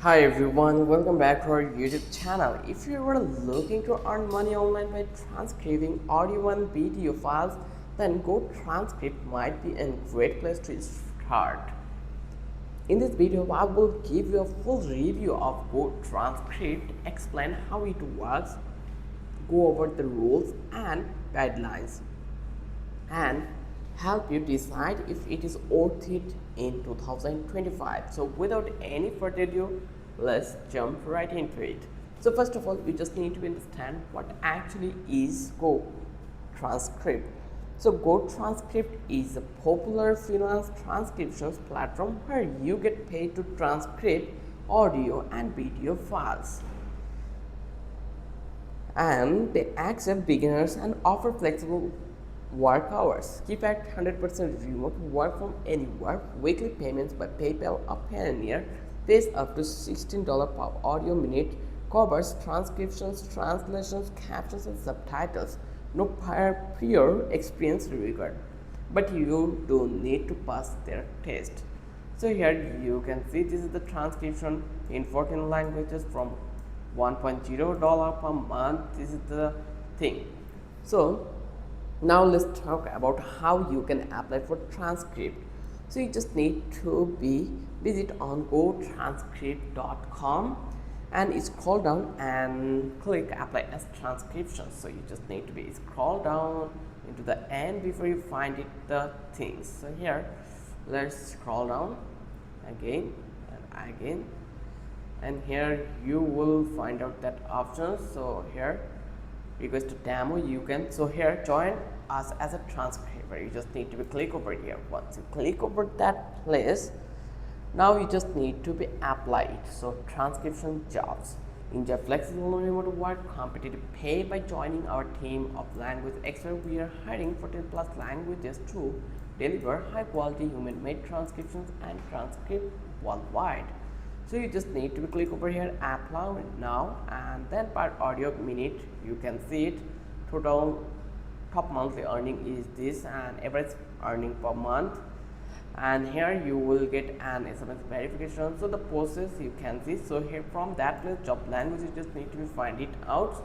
Hi everyone, welcome back to our YouTube channel. If you are looking to earn money online by transcribing audio and video files, then GoTranscript might be a great place to start. In this video, I will give you a full review of GoTranscript, explain how it works, go over the rules and guidelines, and help you decide if it is worth it in 2025. So without any further ado, let's jump right into it. So first of all, we just need to understand what actually is GoTranscript. So GoTranscript is a popular freelance transcriptions platform where you get paid to transcribe audio and video files, and they accept beginners and offer flexible work hours. Keep at 100% remote work from anywhere. Weekly payments by PayPal or Payoneer. Pays up to $16 per audio minute. Covers transcriptions, translations, captions, and subtitles. No prior experience required, but you do need to pass their test. So here you can see this is the transcription in 14 languages from $1.0 per month. This is the thing. So now let's talk about how you can apply for transcript. So you just need to visit on GoTranscript.com and scroll down and click apply as transcription. So you just need to scroll down into the end before you find the things. So here let's scroll down again and again, and here you will find out that option. So here request to demo, you can, so here join us as a transcriber. You just need to click over here. Once you click over that place, now you just need to apply it. So transcription jobs, enjoy flexible remote work, competitive pay by joining our team of language experts. We are hiring 14+ languages to deliver high quality human made transcriptions and transcript worldwide. So you just need to click over here, apply now, and then per audio minute you can see it. Total top monthly earning is this, and average earning per month, and here you will get an SMS verification. So the process you can see. So here from that place, job language, you just need to find it out.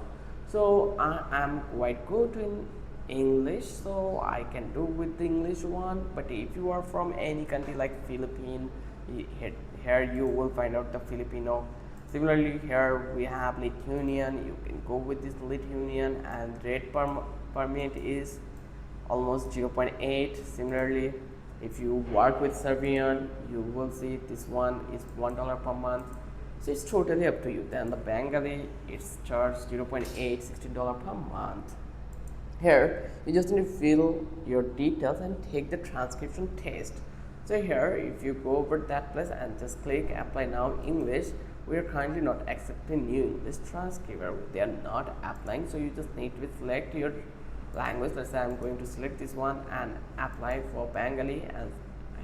So I am quite good in English, so I can do with the English one. But if you are from any country like Philippines, here you will find out the Filipino. Similarly, here we have Lithuanian. You can go with this Lithuanian, and rate per minute is almost 0.8. Similarly, if you work with Serbian, you will see this one is $1 per month. So it's totally up to you. Then the Bengali, it's charged 0.8, $16 per month. Here you just need to fill your details and take the transcription test. So here if you go over that place and just click apply now English, we are currently not accepting new English transcriber. They are not applying. So you just need to select your language. Let's say I'm going to select this one and apply for Bengali, and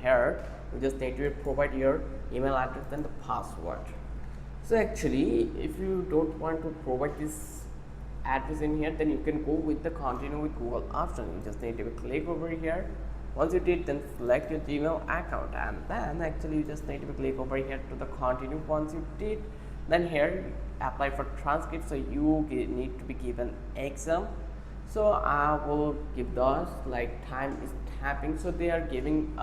here you just need to provide your email address and the password. So actually if you don't want to provide this address in here, then you can go with the continue with Google option. You just need to click over here. Once you did, then select your Gmail account, and then actually you just need to click over here to the continue. Once you did, then here apply for transcript. So you need to be given exam. So I will give those, like time is tapping, so they are giving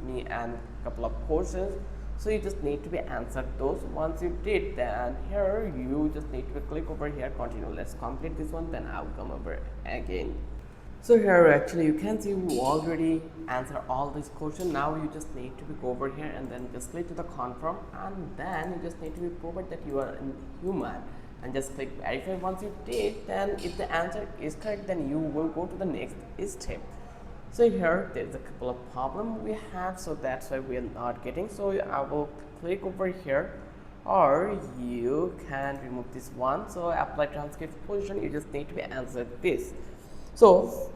me a couple of courses. So you just need to be answered those. Once you did, then here you just need to click over here continue. Let's complete this one, then I'll come over again. So here actually you can see you already answer all these questions. Now you just need to go over here and then just click to the confirm, and then you just need to provide that you are a human and just click verify. Once you did, then if the answer is correct, then you will go to the next step. So here there's a couple of problems we have, so that's why we are not getting. So I will click over here, or you can remove this one. So apply transcript position, you just need to be answered this. So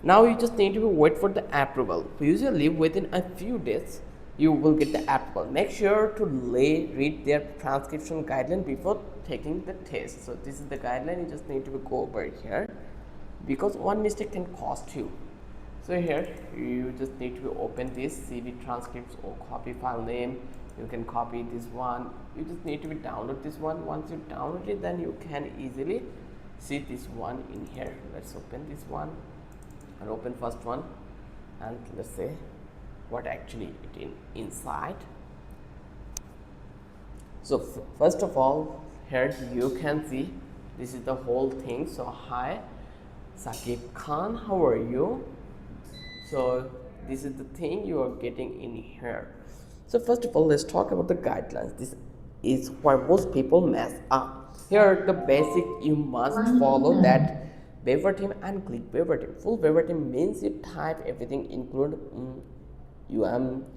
now you just need to wait for the approval. Usually within a few days you will get the approval. Make sure to read their transcription guideline before taking the test. So this is the guideline. You just need to go over here, because one mistake can cost you. So here you just need to open this CV transcripts or copy file name, You can copy this one. You just need to download this one. Once you download it, then you can easily see this one in here. Let's open this one and open first one, and let's say what actually it inside. So first of all, here you can see this is the whole thing. So hi Saqib Khan, how are you? So this is the thing you are getting in here. So first of all, let's talk about the guidelines. This is where most people mess up. Here are the basic you must follow, that verbatim and click verbatim. Full verbatim means you type everything include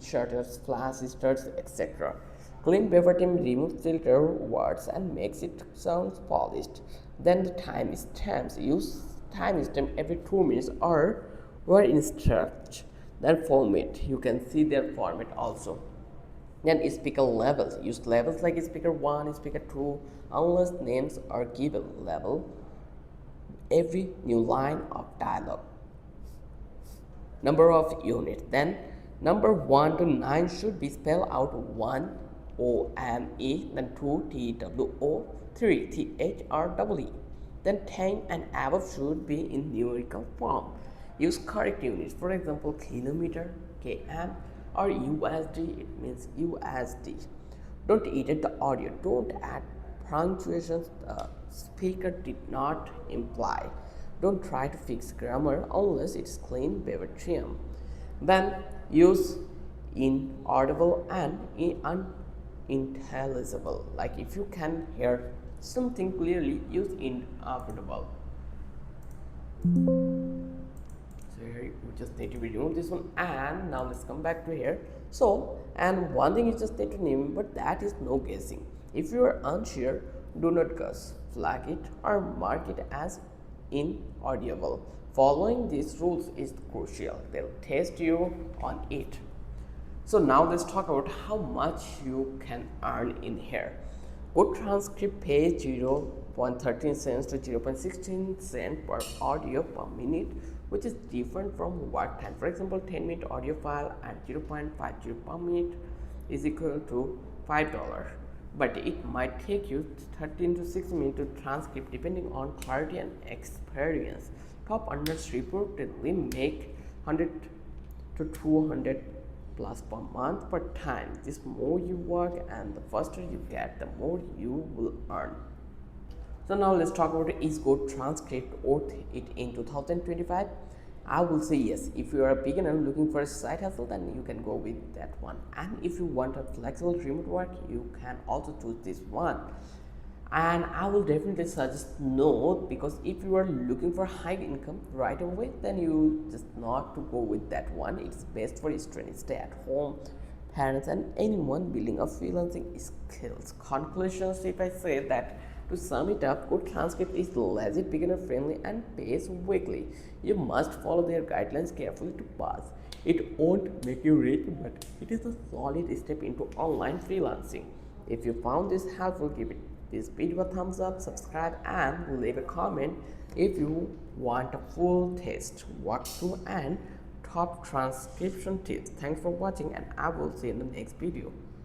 shutters, flash, starts, etc. Clean verbatim removes filter words and makes it sound polished. Then the timestamps. Use timestamp every 2 minutes or were in stretch. Then format. You can see their format also. Then speaker levels. Use levels like speaker 1, speaker 2, unless names are given. Level every new line of dialogue. Number of units. Then number 1 to 9 should be spelled out. 1 O-M-E, then 2 T-W-O, 3 T-H-R-E-E. Then 10 and above should be in numerical form. Use correct units, for example kilometer, km, or USD, it means USD. Don't edit the audio, don't add punctuations the speaker did not imply. Don't try to fix grammar unless it's clean verbatim. Then use inaudible and unintelligible. Like if you can hear something clearly, use inaudible. So here you just need to remove this one, and now let's come back to here. So, and one thing you just need to remember, that is no guessing. If you are unsure, do not guess, flag it or mark it as inaudible. Following these rules is crucial. They'll test you on it. So now let's talk about how much you can earn in here. GoTranscript pays 0.13 cents to 0.16 cents per audio per minute, which is different from work time. For example, 10-minute audio file at 0.50 per minute is equal to $5. But it might take you 13 to 16 minutes to transcript depending on clarity and experience. Top earners reportedly make 100 to 200 plus per month per time. This more you work and the faster you get, the more you will earn. So now let's talk about, is GoTranscript worth it in 2025? I will say yes. If you are a beginner looking for a side hustle, then you can go with that one. And if you want a flexible remote work, you can also choose this one. And I will definitely suggest no, because if you are looking for high income right away, then you just not to go with that one. It's best for students, stay at home parents, and anyone building a freelancing skills. Conclusions, if I say that, to sum it up, GoTranscript is lazy, beginner friendly, and pays weekly. You must follow their guidelines carefully to pass. It won't make you rich, but it is a solid step into online freelancing. If you found this helpful, give this video a thumbs up, subscribe, and leave a comment if you want a full test, walkthrough, and top transcription tips. Thanks for watching, and I will see you in the next video.